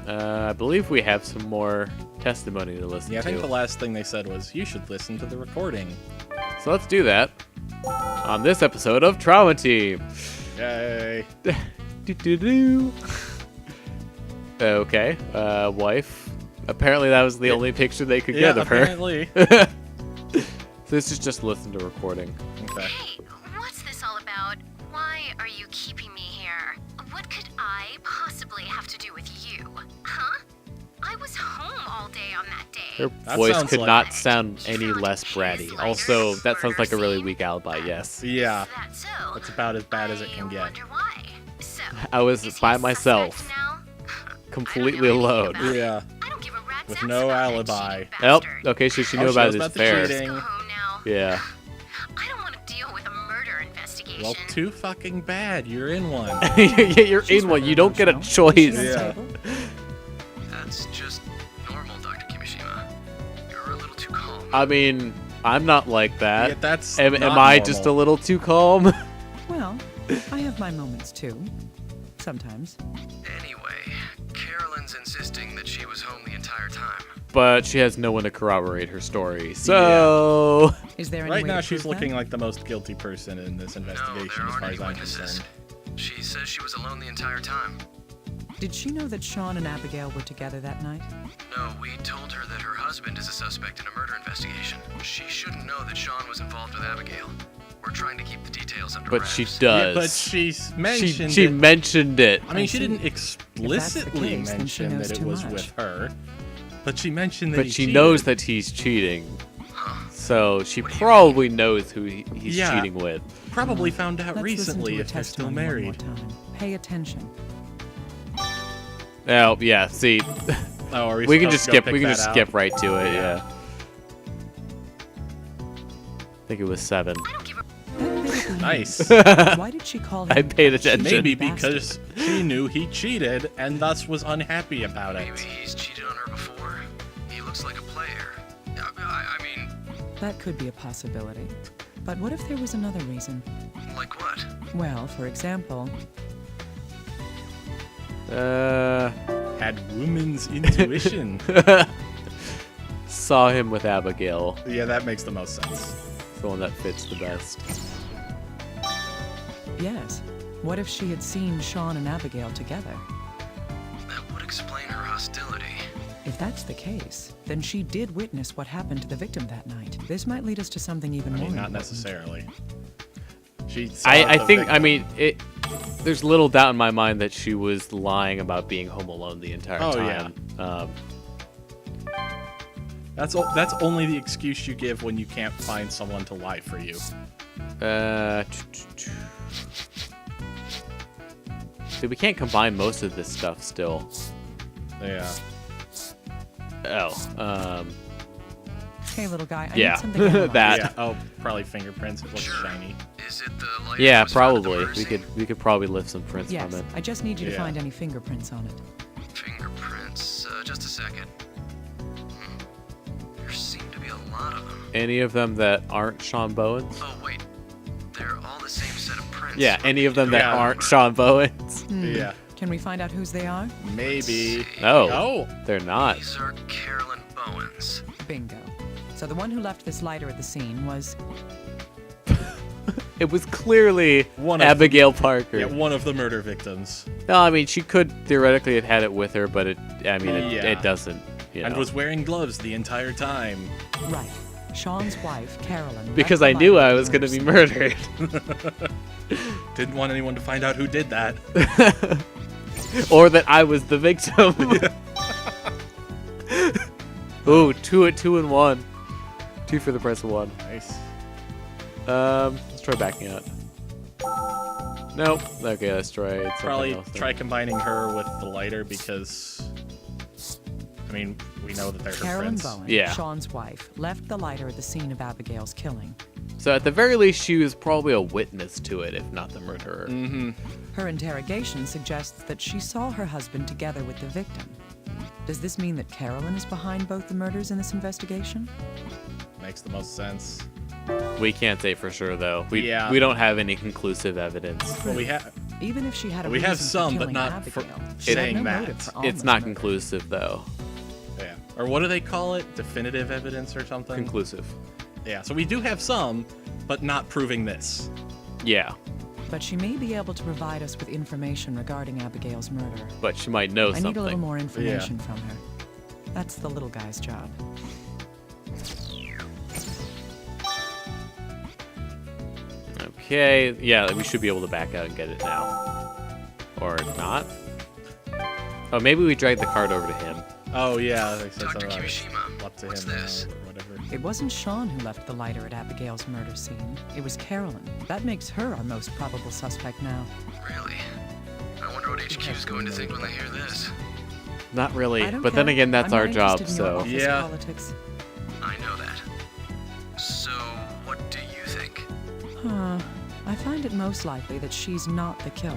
I believe we have some more testimony to listen to. Yeah, I think the last thing they said was, you should listen to the recording. So let's do that on this episode of Trauma Team. Yay. Do. Okay, wife. Apparently that was the only picture they could get of her. Apparently. So this is just listen to recording. Okay. Hey, what's this all about? Why are you keeping me here? What could I possibly have to do with you? Huh? I was home all day on that day. Her That voice sounds could like- not sound any less bratty. Also, that sounds like a really weak alibi, yes. Yeah. Is that so? That's about as bad as it can I get. wonder why. So, I was is he by a myself, suspect now? completely I don't know alone. anything about it. Yeah. I don't give a rat's With ass no about that alibi. cheating Yep. bastard. Okay, so she Oh, knew she about knows his about the affair. cheating. Go home now. Yeah. I don't want to deal with a murder investigation. Well, too fucking bad. You're in one. Yeah, you're in one. You don't get a choice. Yeah. That's just normal, Dr. Kimishima. You're a little too calm. I mean, I'm not like that. Yeah, that's Am not I normal. just a little too calm? Well, I have my moments too. Sometimes. Anyway, Carolyn's insisting that she was home the entire time. But she has no one to corroborate her story. So, Is there any Right way now, to she's prove that? looking like the most guilty person in this No, investigation, there as aren't far any as I'm witnesses. concerned. She says she was alone the entire time. Did she know that Sean and Abigail were together that night? No, we told her that her husband is a suspect in a murder investigation. She shouldn't know that Sean was involved with Abigail. We're trying to keep the details under but wraps. she Yeah, does. but she mentioned she it. mentioned it. I mean, she see. didn't explicitly case, then she mention knows that it too was much. with her, but she mentioned that But he she cheated. knows that he's cheating. So she probably knows who he's Yeah. cheating with. Probably found out Let's recently listen to her if they're still testimony married. one more time. Pay attention. Oh, yeah, see. Oh, are We can supposed just to go skip pick we can that just out? skip right to it, Yeah. yeah. I think it was 7. I don't give a That may be Nice. Why did she call him? I paid attention. Maybe Bastard. because she knew he cheated and thus was unhappy about it. Maybe he's cheated on her before. He looks like a player. I mean, That could be a possibility. But what if there was another reason? like what? Well, for example, Had woman's intuition. Saw him with Abigail. Yeah, that makes the most sense. The one that fits the best. yes. What if she had seen Sean and Abigail together? That would explain her hostility. If that's the case, then she did witness what happened to the victim that night. This might lead us to something even I more mean, not important. necessarily. She saw I the think, victim. I mean, there's little doubt in my mind that she was lying about being home alone the entire Oh, time. That's only the excuse you give when you can't find someone to lie for you. See, we can't combine most of this stuff still. Yeah. Oh, Hey, little guy, I yeah, need something analyzed. that. Yeah. Oh, probably fingerprints. It looks Sure. shiny. Is it the lighter Yeah, that was found at the probably. murder We could probably lift some prints Yes, from it. I just need you to Yeah. find any fingerprints on it. scene? Fingerprints. Just a second. There seem to be a lot of them. Any of them that aren't Sean Bowen's? Oh wait, they're all the same set of prints. Yeah, any of them that Yeah. aren't Sean Bowen's. Yeah. Can we find out whose they are? Maybe. No, Oh. they're not. These are Carolyn Bowen's. Bingo. So the one who left this lighter at the scene was... It was clearly One of Abigail Parker. Yeah, one of the murder victims. No, I mean she could theoretically have had it with her, but Yeah. it doesn't. You And know. was wearing gloves the entire time. Right. Sean's wife, Carolyn. Because left I the knew lighter I at was the going to be murder murdered, Didn't want anyone to find out who did that. or that I was the victim. Ooh, 2 and 1. 2 for the price of 1. Nice. Let's try backing out. Nope. Okay, let's try something Probably else then. try combining her with the lighter because, I mean, we know that they're her Carolyn friends. Bowen, Yeah. Sean's wife, left the lighter at the scene of Abigail's killing. So at the very least, she was probably a witness to it, if not the murderer. Mm-hmm. Her interrogation suggests that she saw her husband together with the victim. Does this mean that Carolyn is behind both the murders in this investigation? Makes the most sense. We can't say for sure, though. We Yeah. don't have any conclusive evidence. Well, Even if she had a We have reason some, for but killing not for Abigail, she had saying no that. motive for It's Alma's not murder. conclusive, though. Yeah. Or what do they call it? Definitive evidence or something? Conclusive. Yeah, so we do have some, but not proving this. Yeah, But she may be able to provide us with information regarding Abigail's murder. but she might know I need a little something. more information from her. That's the little guy's job. Okay, yeah, we should be able to back out and get it now. Or not? Oh, maybe we drag the card over to him. Oh, yeah, they said Dr. something about Kimishima, up to what's him this? now or whatever. It wasn't Sean who left the lighter at Abigail's murder scene. It was Carolyn. That makes her our most probable suspect now. Really? I wonder what HQ's going to think when they hear this. Not really, I don't but then care. again, that's I'm our not job, interested in your so... office Yeah. politics. I know that. So, what do you think? I find it most likely that she's not the killer.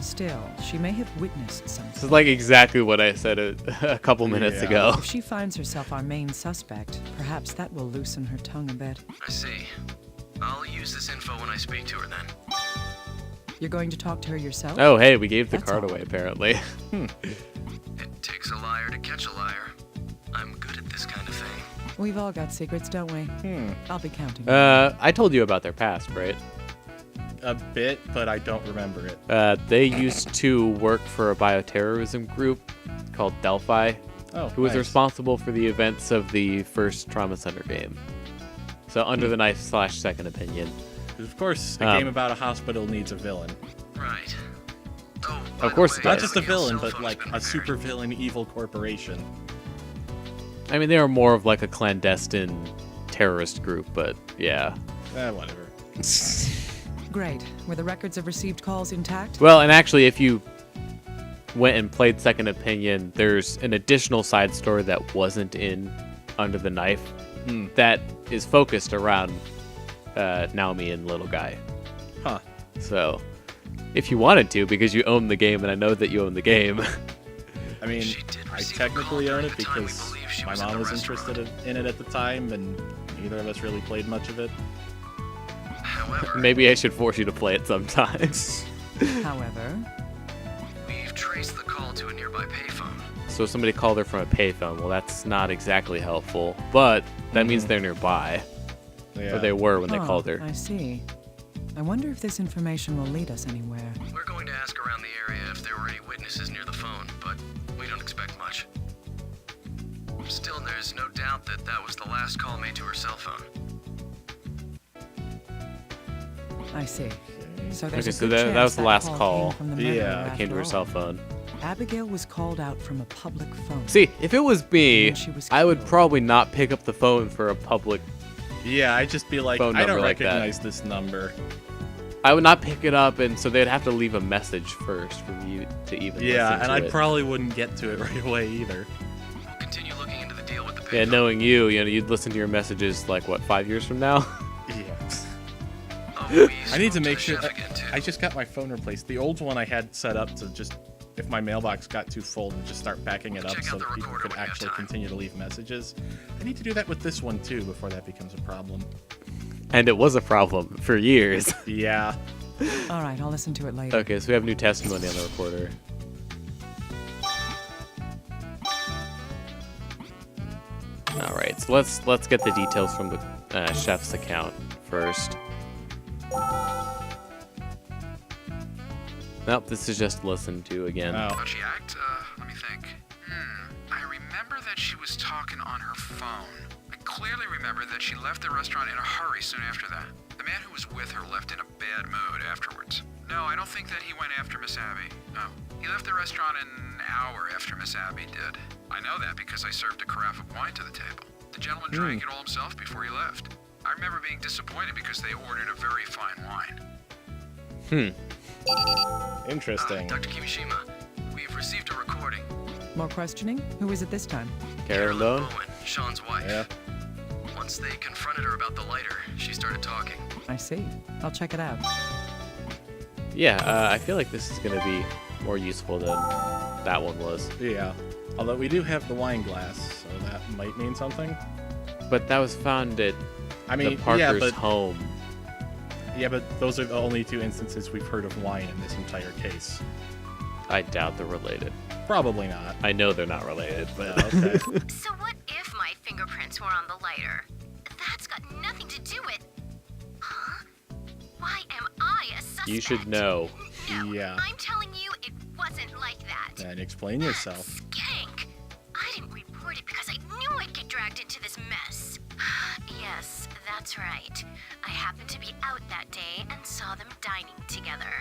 Still, she may have witnessed This something. is like exactly what I said a couple minutes Yeah. ago. If she finds herself our main suspect, perhaps that will loosen her tongue a bit. I see. I'll use this info when I speak to her then. You're going to talk to her yourself? Oh, hey, we gave the That's card all. away, apparently. It takes a liar to catch a liar. I'm good at this kind of thing. We've all got secrets, don't we? I'll be counting. I told you about their past, right? A bit, but I don't remember it. They used to work for a bioterrorism group called Delphi, Oh, who was nice. responsible for the events of the first Trauma Center game. So Under the Knife / Second Opinion. Of course, a Um, game about a hospital needs a villain. Right. Oh, by Of course the it way, Not does. just a Abigail's villain, cell but phone's like been a repaired. super villain evil corporation. I mean, they were more of like a clandestine terrorist group, but yeah. Whatever. Great. Were the records of received calls intact? Well, and actually, if you went and played Second Opinion, there's an additional side story that wasn't in Under the Knife that is focused around Naomi and Little Guy. Huh. So, if you wanted to, because you own the game, and I know that you own the game. I mean, She did I receive a call technically own during it the time we because believe she my was in mom the was restaurant. interested in it at the time, and neither of us really played much of it. However, Maybe I should force you to play it sometimes. However, we've traced the call to a nearby payphone. So somebody called her from a payphone. Well, that's not exactly helpful, but that means they're nearby. Yeah. Or they were when they Huh, called her. I see. I wonder if this information will lead us anywhere. We're going to ask around the area if there were any witnesses near the phone, but we don't expect much. Still, there's no doubt that that was the last call made to her cell phone. I see. So there's Okay, a so good that chance was the last call call. came from the murderer Yeah, It came to her after cell all. phone. Abigail was called out from a public phone. See, if it was me, And she was I would killed. probably not pick up the phone for a public. Yeah, I'd just be like, Phone I don't number like that. recognize this number. I would not pick it up, and so they'd have to leave a message first for you to even Yeah, listen and to I it. probably wouldn't get to it right away either. We'll continue looking into the deal with the payphone. Yeah, knowing you, you'd listen to your messages like what, 5 years from now? Yeah. Oh, we I need to spoke make the sure. chef again, too. I just got my phone replaced. The old one I had set up to just, if my mailbox got too full, to just start backing it up Check so out the that people recorder could when you have actually time. continue to leave messages. I need to do that with this one too before that becomes a problem. And it was a problem for years. Yeah. All right, I'll listen to it later. Okay, so we have new testimony on the recorder. All right, so let's get the details from the chef's account first. Nope, this is just listened to again. Oh. How'd she act? Let me think. I remember that she was talking on her phone. I clearly remember that she left the restaurant in a hurry soon after that. The man who was with her left in a bad mood afterwards. No, I don't think that he went after Miss Abby. No. He left the restaurant an hour after Miss Abby did. I know that because I served a carafe of wine to the table. The gentleman drank it all himself before he left. I remember being disappointed because they ordered a very fine wine. Interesting. Dr. Kimishima, we've received a recording. More questioning? Who is it this time? Karen Bone? Bowen, Sean's wife. Yeah. Once they confronted her about the lighter, she started talking. I see. I'll check it out. Yeah, I feel like this is gonna be more useful than that one was. Yeah. Although we do have the wine glass, so that might mean something. But that was found at I the mean, Parker's yeah, but home. Yeah, but those are the only 2 instances we've heard of wine in this entire case. I doubt they're related. Probably not. I know they're not related, but Okay. So what if my fingerprints were on the lighter? That's got nothing to do with... Huh? Why am I a suspect? you should know. No, Yeah. I'm telling you it wasn't like that. Then explain yourself. Skank! I didn't report it because I knew I'd get dragged into this mess. Yes, that's right. I happened to be out that day and saw them dining together.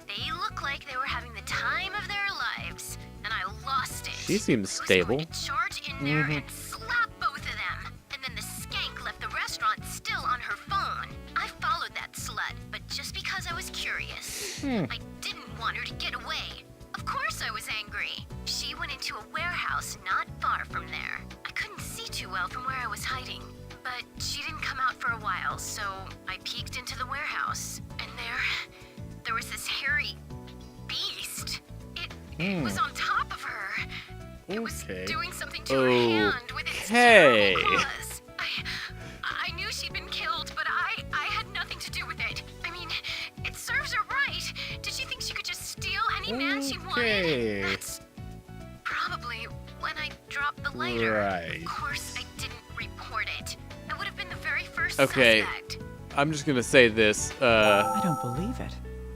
They looked like they were having the time of their lives, and I lost it. She seems I was stable. going to charge in there and slap both of them. And then the skank left the restaurant still on her phone. I followed that slut, but just because I was curious. I didn't want her to get away. Of course I was angry. She went into a warehouse not far from there. I couldn't see too well from where I was hiding. But she didn't come out for a while, so I peeked into the warehouse. And there was this hairy beast. It was on top of her. It was Okay. doing something to her hand with its Okay. terrible claws. I knew she'd been killed, but I had nothing to do with it. I mean, it serves her right. Did she think she could just steal any man she Okay. wanted? That's probably when I dropped the lighter. Right. Of course, I didn't report it. I would have been the very first Okay. suspect. I'm just gonna say this. I don't believe it.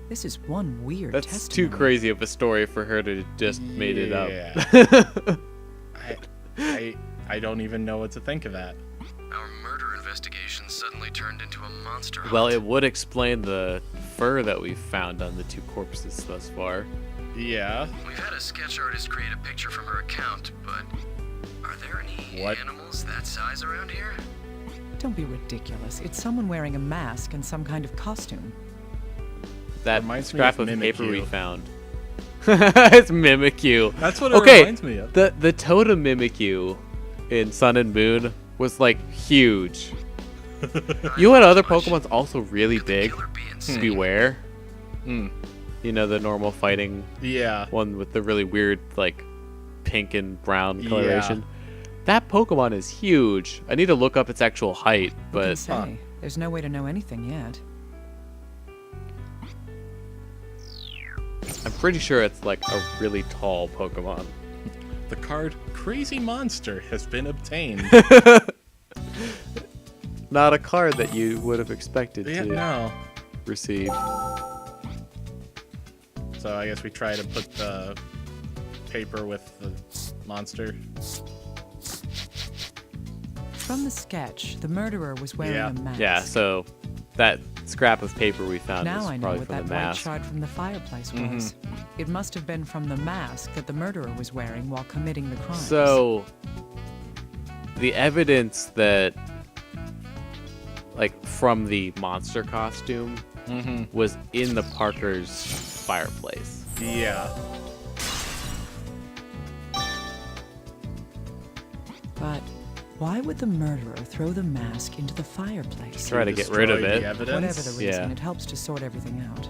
This is one weird That's testimony. too crazy of a story for her to just made it up. I don't even know what to think of that. Our murder investigation suddenly turned into a monster hunt. Well, it would explain the fur that we've found on the 2 corpses thus far. Yeah. We've had a sketch artist create a picture from her account, but are there any What? animals that size around here? Don't be ridiculous. It's someone wearing a mask and some kind of costume. That Reminds me scrap of of paper we Mimikyu. found. It's Mimikyu. That's what it Okay, reminds me of. the totem Mimikyu in Sun and Moon was like huge. You know what other Pokemon's also really Could the big? killer be insane? Beware. Hmm. You know, the normal fighting Yeah. one with the really weird like pink and brown Yeah. coloration. That Pokemon is huge. I need to look up its actual height, Who can but say? There's no way to know anything yet. I'm pretty sure it's like a really tall Pokemon. The card Crazy Monster has been obtained. Not a card that you would have expected Yeah, to no. receive. So I guess we try to put the paper with the monster. From the sketch, the murderer was wearing Yeah. a mask. Yeah, so that scrap of paper we found Now is I know probably what from that the white mask. shard from the fireplace was. It must have been from the mask that the murderer was wearing while committing the crime. So the evidence that like from the monster costume was in the Parker's fireplace. Yeah. But why would the murderer throw the mask into the fireplace? Try to get rid of Destroy it. the evidence. Whatever the reason, Yeah. it helps to sort everything out.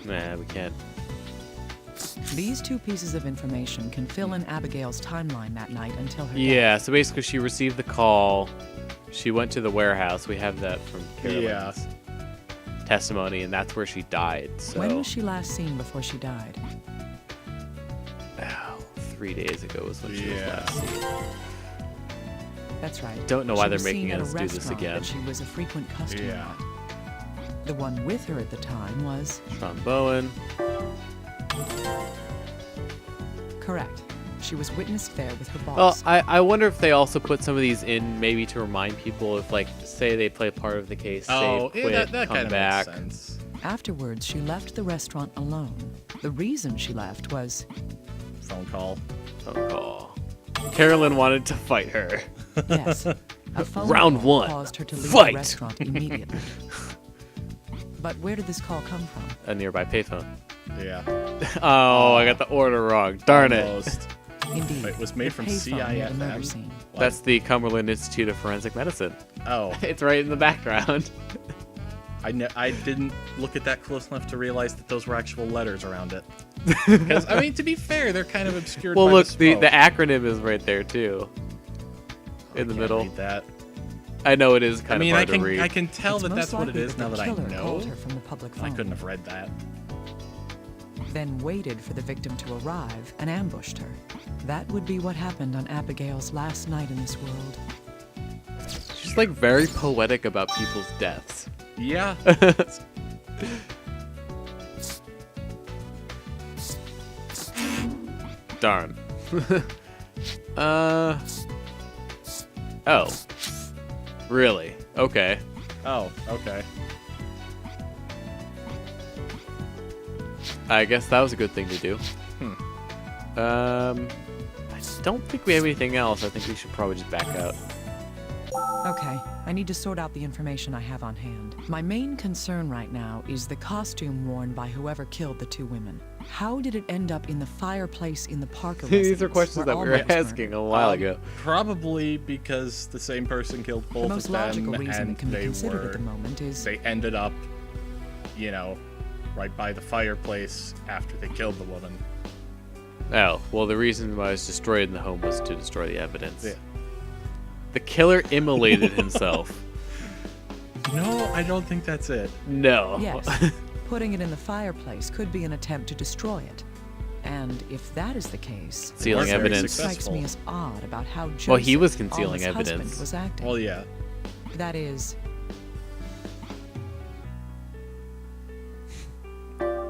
Nah, we can't. These 2 pieces of information can fill in Abigail's timeline that night until her death. Yeah, so basically she received the call. She went to the warehouse. We have that from Carolyn's testimony, and that's where she died. So When was she last seen before she died? 3 days ago was when she was Yeah. last seen. That's right. Don't know why She they're was making seen at a us do this restaurant again. that she was a frequent customer Yeah. at. The one with her at the time was Sean Bowen. correct. She was witnessed there with her Well, boss. I wonder if they also put some of these in maybe to remind people if, like, say they play part of the case, Oh, save, yeah, quit, that come kind of back. makes sense. Afterwards, she left the restaurant alone. The reason she left was Phone call. Oh. Carolyn wanted to fight her. yes, a phone Round call one. caused her to leave Fight! the restaurant immediately. But where did this call come from? A nearby payphone. Yeah. Oh, I got the order wrong. Darn it. Almost. Indeed, Wait, it was made the from payphone near the murder CIFM? scene. What? That's the Cumberland Institute of Forensic Medicine. Oh, It's right in the background. I didn't look at that close enough to realize that those were actual letters around it. Because, I mean, to be fair, they're kind of obscured Well, by look, the the smoke. acronym is right there, too. in the Can't middle. read that. I know it is kind I mean, of I hard to read. can tell It's that most that's what it likely is that now the that I killer know. called her from the public phone, I couldn't have read that. then waited for the victim to arrive and ambushed her. That would be what happened on Abigail's last night in this world. She's like very poetic about people's deaths. Yeah. Darn. Oh. Really? Okay. Oh, okay. I guess that was a good thing to do. I don't think we have anything else. I think we should probably just back out. Okay, I need to sort out the information I have on hand. My main concern right now is the costume worn by whoever killed the two women. How did it end up in the fireplace in the Parker These residence, are questions where that we Alma were was murdered? asking a while ago. Probably because the same person killed The both most of them, logical reason and that can be they considered were at the moment is they ended up, you know, right by the fireplace after they killed the woman. Oh, well, the reason why it was destroyed in the home was to destroy the evidence. Yeah. The killer immolated himself. No, I don't think that's it. No. yes, putting it in the fireplace could be an attempt to destroy it. And if that is the case, Concealing Very evidence. successful. strikes me as odd about how Joseph, Well, he was concealing Alma's husband, evidence. was acting. Well, yeah. That is,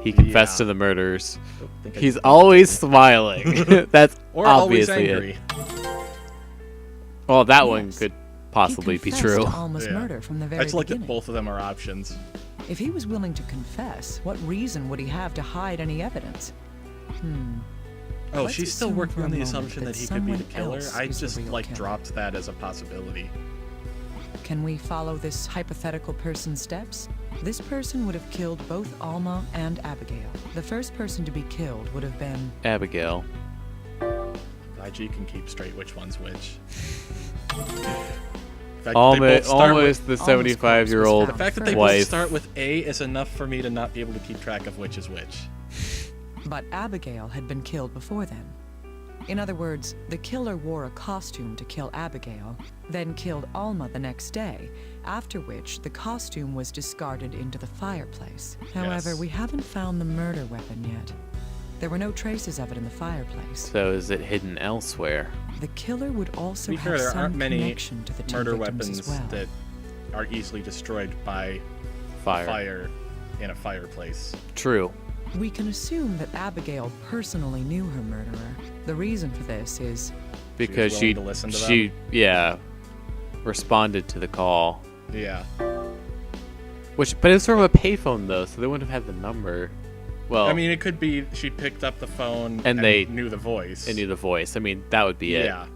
He confessed Yeah. to the murders. I think I He's did. always smiling. That's or always obviously angry. it. Well, that one Yes. could possibly he be confessed true. to Alma's Yeah. murder from the I very just like that beginning. both of them are options. If he was willing to confess, what reason would he have to hide any evidence? Oh, Let's she's still assume working for a on the moment assumption that that he could be the someone killer. else I is the just real like killer. dropped that as a possibility. Can we follow this hypothetical person's steps? This person would have killed both Alma and Abigail. The first person to be killed would have been Abigail. Glad you can keep straight which one's which. The fact that they Alma, both start Alma with- is the Alma's corpse was 75-year-old found The fact that they wife. both start with A is enough for me to not be able to keep track of which is which. But Abigail had been killed before then. In other words, the killer wore a costume to kill Abigail, then killed Alma the next day, after which the costume was discarded into the fireplace. However, Yes. we haven't found the murder weapon yet. There were no traces of it in the fireplace. So is it hidden elsewhere? The killer would also To be have fair, there some aren't many connection to the two murder victims weapons as well. that are easily destroyed by fire in a fireplace. True. We can assume that Abigail personally knew her murderer. The reason for this is Because willing to listen to she responded to the call. Yeah. But it's from a payphone though, so they wouldn't have had the number. Well, I mean, it could be she picked up the phone And they knew the voice. I knew the voice. I mean, that would be it. Yeah.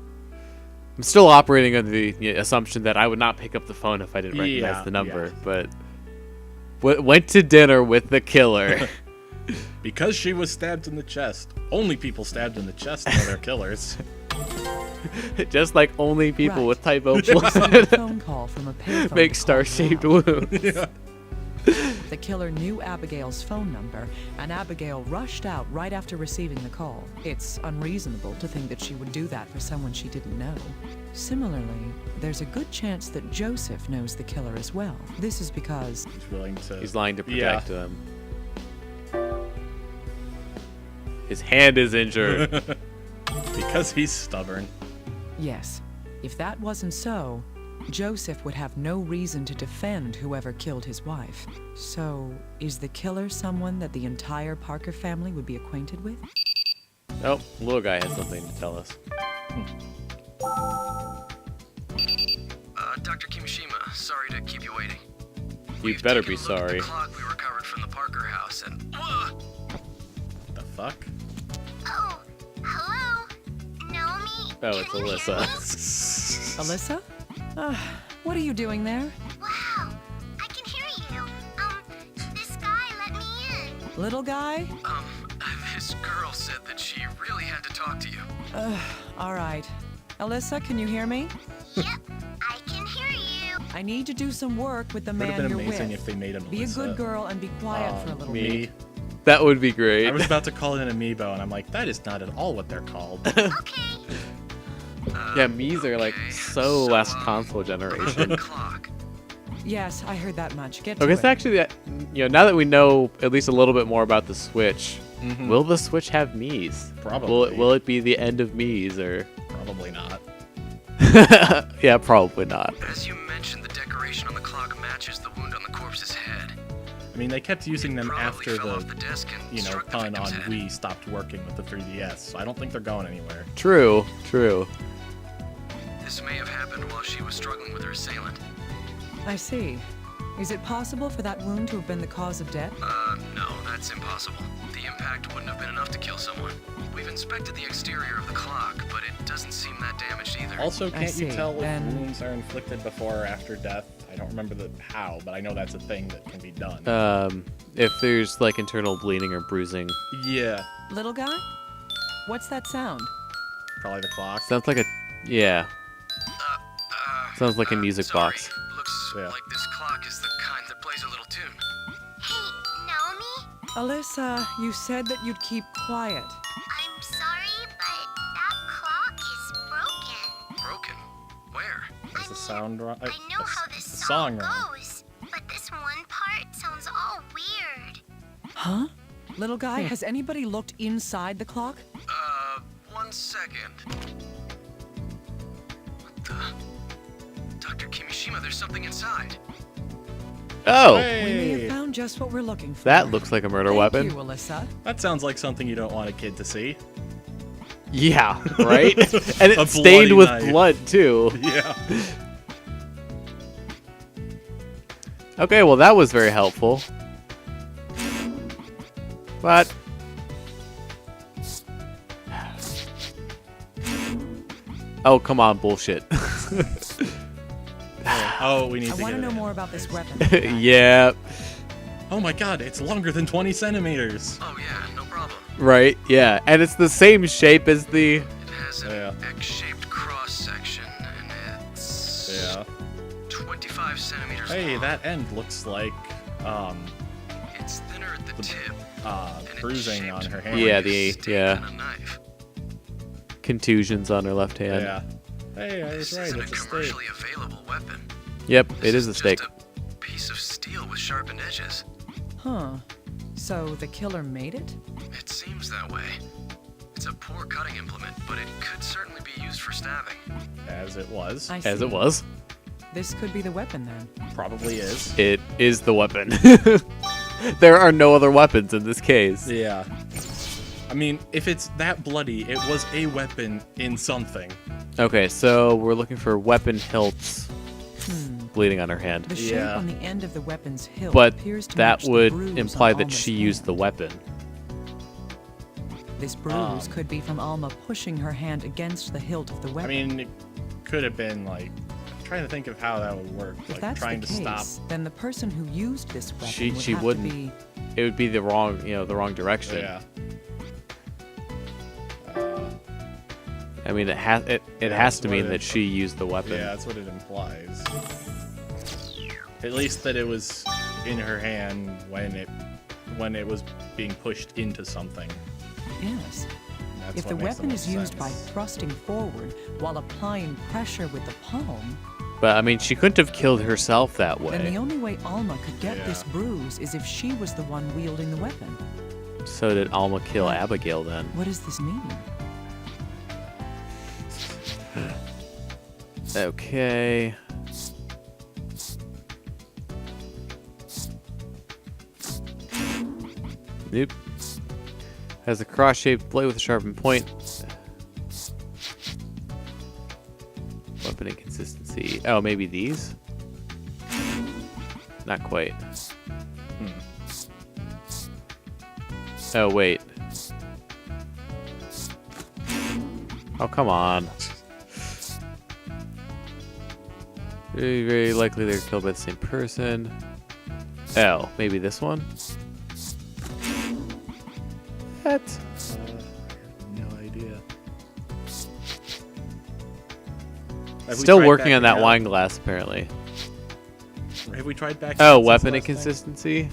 I'm still operating under the assumption that I would not pick up the phone if I didn't recognize Yeah, the number. yeah. But went to dinner with the killer. Because she was stabbed in the chest. Only people stabbed in the chest know they're killers. Just like only people Right. with typo received a phone call from a payphone make to call her star-shaped out. wounds. Yeah. The killer knew Abigail's phone number, and Abigail rushed out right after receiving the call. It's unreasonable to think that she would do that for someone she didn't know. Similarly, there's a good chance that Joseph knows the killer as well. This is because He's willing to. He's lying to Yeah. protect them. His hand is injured. Because he's stubborn. yes, if that wasn't so, Joseph would have no reason to defend whoever killed his wife. So, is the killer someone that the entire Parker family would be acquainted with? Oh, little guy has something to tell us. Dr. Kimishima, sorry to keep you waiting. You We've better taken be a look at sorry. the clock we recovered from the Parker house, and What the fuck? Oh, hello? Naomi? Oh, it's can you hear Alyssa. me? Alyssa? What are you doing there? Wow, I can hear you. This guy let me in. Little guy? this girl said that she really had to talk to you. All right. Alyssa, can you hear me? Yep, I can hear you. I need to do some work with the Would man have been you're amazing with. if they made him Be a Alyssa. good girl and be quiet for a little Me. bit. That would be great. I was about to call it an amiibo, and I'm like, that is not at all what they're called. Okay. Yeah, Mii's are like so last console generation. Clock. Yes, I heard that much. Get to Okay, it. so actually, now that we know at least a little bit more about the Switch, Mhm. will the Switch have Mii's? Probably. Will it be the end of Mii's or? Probably not. Yeah, probably not. As you mentioned, the decoration on the clock matches the wound on the corpse's head. I mean, they kept using them Probably after fell off the, the desk and struck the pun on victim's head. Wii stopped working with the 3DS, so I don't think they're going anywhere. True. This may have happened while she was struggling with her assailant. I see. Is it possible for that wound to have been the cause of death? No, that's impossible. The impact wouldn't have been enough to kill someone. We've inspected the exterior of the clock, but it doesn't seem that damaged either. Also, can't you see. tell if Then- wounds are inflicted before or after death? I don't remember how, but I know that's a thing that can be done. If there's like internal bleeding or bruising, Yeah, Little guy? What's that sound? probably the clock. sounds like sounds like a music sorry. box. Looks Yeah. like this clock is the kind that plays a little tune. Hey, Naomi? Alyssa, you said that you'd keep quiet. I'm sorry, but that clock is broken. Broken? Where? Is the sound wrong? I know how this the song wrong. goes, but this one part sounds all weird. Huh? Little guy, has anybody looked inside the clock? 1 second. What the? Dr. Kimishima, there's something inside. Oh, We may have Hey, found just what we're looking for. that looks like a murder Thank weapon. you, Alyssa. that sounds like something you don't want a kid to see. Yeah, right? And A it's stained bloody with knife. blood too. Yeah. Okay, well that was very helpful. But oh, come on, bullshit. Oh, we need I to want get to know it. more about this weapon. little guy. Yeah, Oh my god, it's longer than 20 centimeters. Oh yeah, no problem. right. Yeah, and it's the same shape as the. It has an Yeah. X-shaped cross section, and it's Yeah. 25 centimeters Hey, long. that end looks like It's thinner at the tip. and it's bruising shaped on her more hand. Yeah, like a the- stake yeah. than a knife. Contusions on her left hand. Yeah. Hey, I was This right. isn't It's a a steak. commercially available weapon. Yep, This it is a steak. just a piece of steel with sharpened edges. Huh. So the killer made it? It seems that way. It's a poor cutting implement, but it could certainly be used for stabbing. As it was. I see. As it was. This could be the weapon then. Probably is. It is the weapon. There are no other weapons in this case. Yeah. I mean, if it's that bloody, it was a weapon in something. Okay, so we're looking for weapon hilts bleeding on her hand. The shape Yeah. on the end of the weapon's hilt But appears to that match the would bruise imply on that Alma's she used hand. the weapon. This bruise could be from Alma pushing her hand against the hilt of the I weapon. mean, it could have been like. I'm trying to think of how that would work. if Like that's trying the to case, stop. then the person who used this weapon She- would she have wouldn't. to be. It would be the wrong, the wrong direction. Yeah. I mean, it has it Yeah, has to that's mean what that it- she used the weapon. Yeah, that's what it implies. At least that it was in her hand when it was being pushed into something. Yes. That's If what the makes weapon most is used by sense. thrusting forward while applying pressure with the palm, But I mean, she couldn't have killed herself that then the way. only way Alma could get Yeah. this bruise is if she was the one wielding the weapon. So did Alma kill Abigail then? What does this mean? Okay. Nope. Has a cross-shaped blade with a sharpened point. Weapon inconsistency. Oh, maybe these? Not quite. Oh, wait. Oh, come on. Very, very likely they're killed by the same person. Oh, maybe this one? What? No idea. Have we Still tried working on that backing up? wine glass, apparently. Have we tried back? Oh, weapon inconsistency?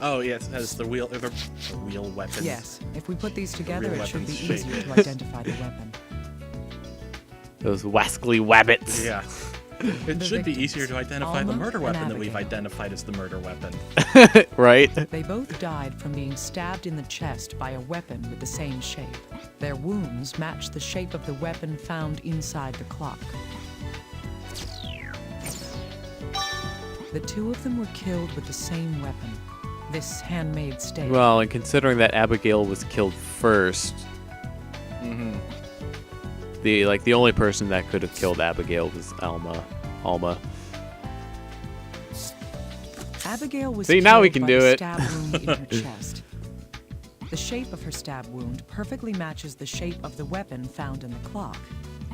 Oh yes, it has the wheel weapons. Yes. If we put these together, real it should be weapon's shape. easier to identify the weapon. Those wascally wabbits. Yeah. It The should be victims, easier to identify the Alma murder and weapon that we've Abigail. identified as the murder weapon. Right? They both died from being stabbed in the chest by a weapon with the same shape. Their wounds matched the shape of the weapon found inside the clock. The two of them were killed with the same weapon, this handmade stake. Well, and considering that Abigail was killed first, the only person that could have killed Abigail was Alma. Abigail was See, now we killed can by do a it. stab wound in her chest. The shape of her stab wound perfectly matches the shape of the weapon found in the clock.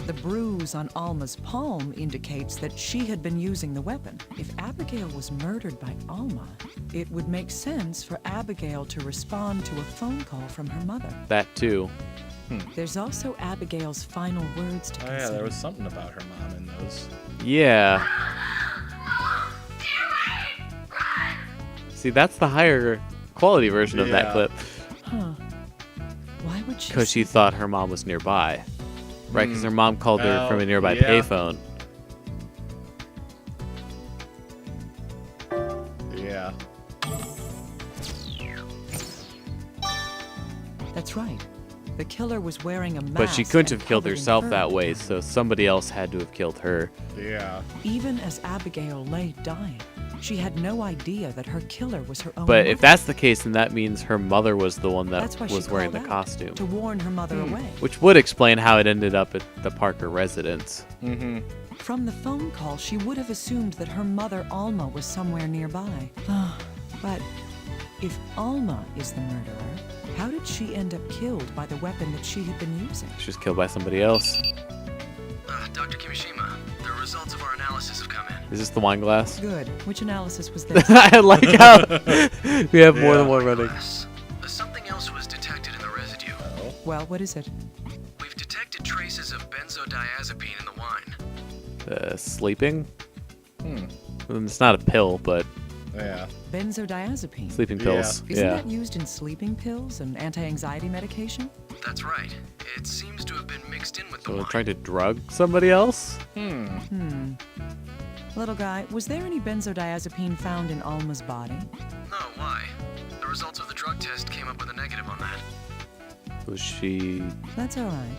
The bruise on Alma's palm indicates that she had been using the weapon. If Abigail was murdered by Alma, it would make sense for Abigail to respond to a phone call from her mother. That too. There's also Abigail's final words to Oh consider. yeah, there was something about her mom in those. Yeah. See, that's the higher quality version of that Yeah. clip. Huh. Why would she? Because she say thought her mom was nearby. Right? Because her mom called her Well, from a nearby yeah. payphone. Yeah. that? That's right. The killer was wearing a mask. But she couldn't and have killed covered in herself fur. that way, so somebody else had to have killed her. Yeah. Even as Abigail lay dying, she had no idea that her killer was her own. But if mother. that's the case, then that means her mother was the one That's that why she was wearing the called out costume. to warn her mother away. Which would explain how it ended up at the Parker residence. From the phone call, she would have assumed that her mother Alma was somewhere nearby. But if Alma is the murderer, how did she end up killed by the weapon that she had been using? She was killed by somebody else. Dr. Kimishima, the results of our analysis have come in. Is this the wine glass? Good. Which analysis was this? I like how we have more than one running. Glass. Something else was detected in the residue. Oh. Well, what is it? We've detected traces of benzodiazepine in the wine. Sleeping? It's not a pill, but Yeah. Benzodiazepine. sleeping Yeah. pills. Isn't Yeah. that used in sleeping pills and anti-anxiety medication? That's right. It seems to have been mixed in with the So we're wine. trying to drug somebody else? Little guy, was there any benzodiazepine found in Alma's body? No, why? The results of the drug test came up with a negative on that. Was she... That's all right.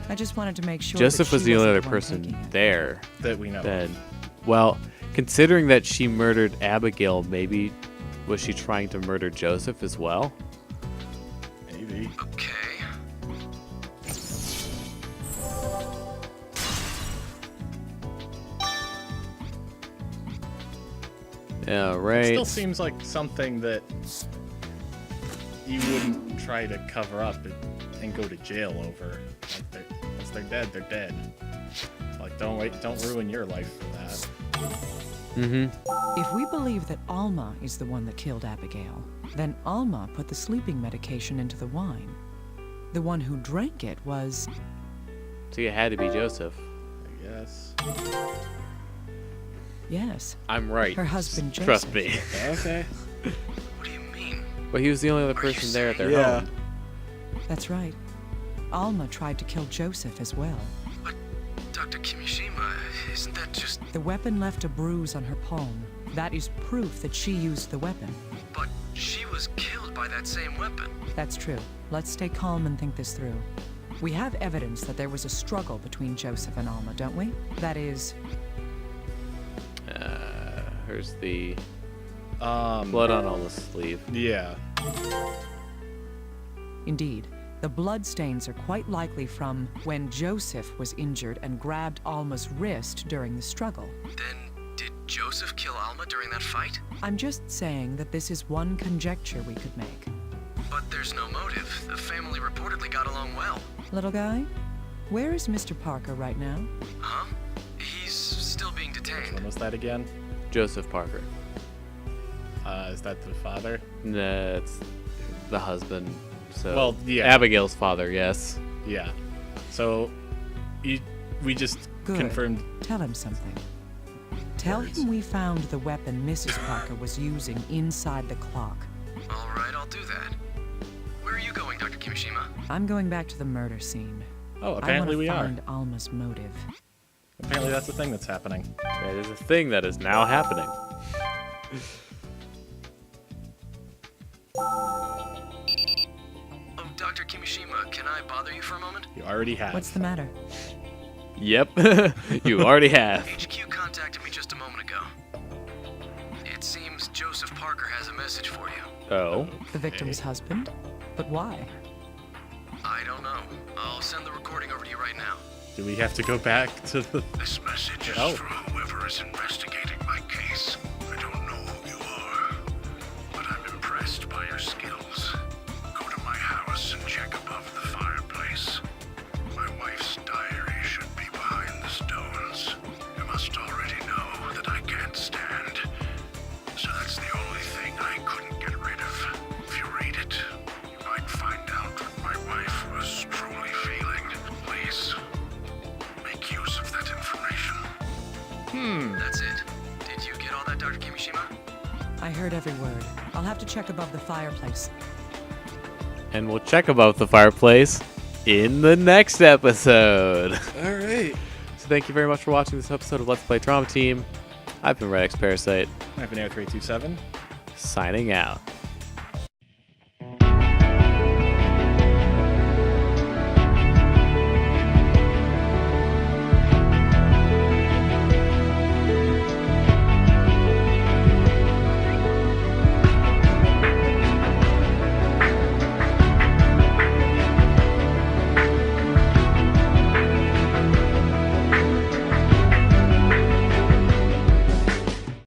I just wanted to make sure. Joseph that was she the only wasn't other one person taking it. there. That we know. Then, well, considering that she murdered Abigail, maybe was she trying to murder Joseph as well? Maybe. Okay. Yeah, It right. still seems like something that you wouldn't try to cover up and go to jail over. Like once they're dead, they're dead. Like don't ruin your life for that. If we believe that Alma is the one that killed Abigail, then Alma put the sleeping medication into the wine. The one who drank it was... So it had to be Joseph. I guess. Yes, I'm right. her husband Trust Joseph. me. Okay. What do you mean? But he was the only other Are you person there at their Yeah. home. That's right. Alma tried to kill Joseph as well. But, Dr. Kimishima, isn't that just... The weapon left a bruise on her palm. That is proof that she used the weapon. But she was killed by that same weapon. That's true. Let's stay calm and think this through. We have evidence that there was a struggle between Joseph and Alma, don't we? That is, Here's the blood on Alma's sleeve. Yeah. indeed, the bloodstains are quite likely from when Joseph was injured and grabbed Alma's wrist during the struggle. Then, did Joseph kill Alma during that fight? I'm just saying that this is one conjecture we could make. But there's no motive. The family reportedly got along well. Little guy, where is Mr. Parker right now? Huh? He's still being When detained. was that again? Joseph Parker. Is that the father? Nah, it's the husband. So Well, yeah. Abigail's father, yes. Yeah. So, we just Good. confirmed. Tell him something. Tell Words. him we found the weapon Mrs. Parker was using inside the clock. All right, I'll do that. Where are you going, Dr. Kimishima? I'm going back to the murder scene. Oh, I apparently want to we are. find Alma's motive. Apparently that's the thing that's happening. That is a thing that is now happening. Oh, Dr. Kimishima, can I bother you for a moment? You already have. What's the matter? Yep, you already have. HQ contacted me just a moment ago. It seems Joseph Parker has a message for you. Oh. The victim's husband? But why? I don't know. I'll send the recording over to you right now. Do we have to go back to the... This message is Oh. for whoever is investigating my case. I don't know who you are, but I'm impressed by your skills. Go to my house and check above the fireplace. My wife's diary should be behind the stones. You must already know that I can't stand. So that's the only thing I couldn't get rid of. If you read it, you might find out what my wife was truly feeling. Please, make use of that information. That's it. Did you get all that, Dr. Kimishima? I heard every word. I'll have to check above the fireplace. And we'll check above the fireplace in the next episode. All right. So thank you very much for watching this episode of Let's Play Drama Team. I've been redxparasite, I've been Air 327. signing out.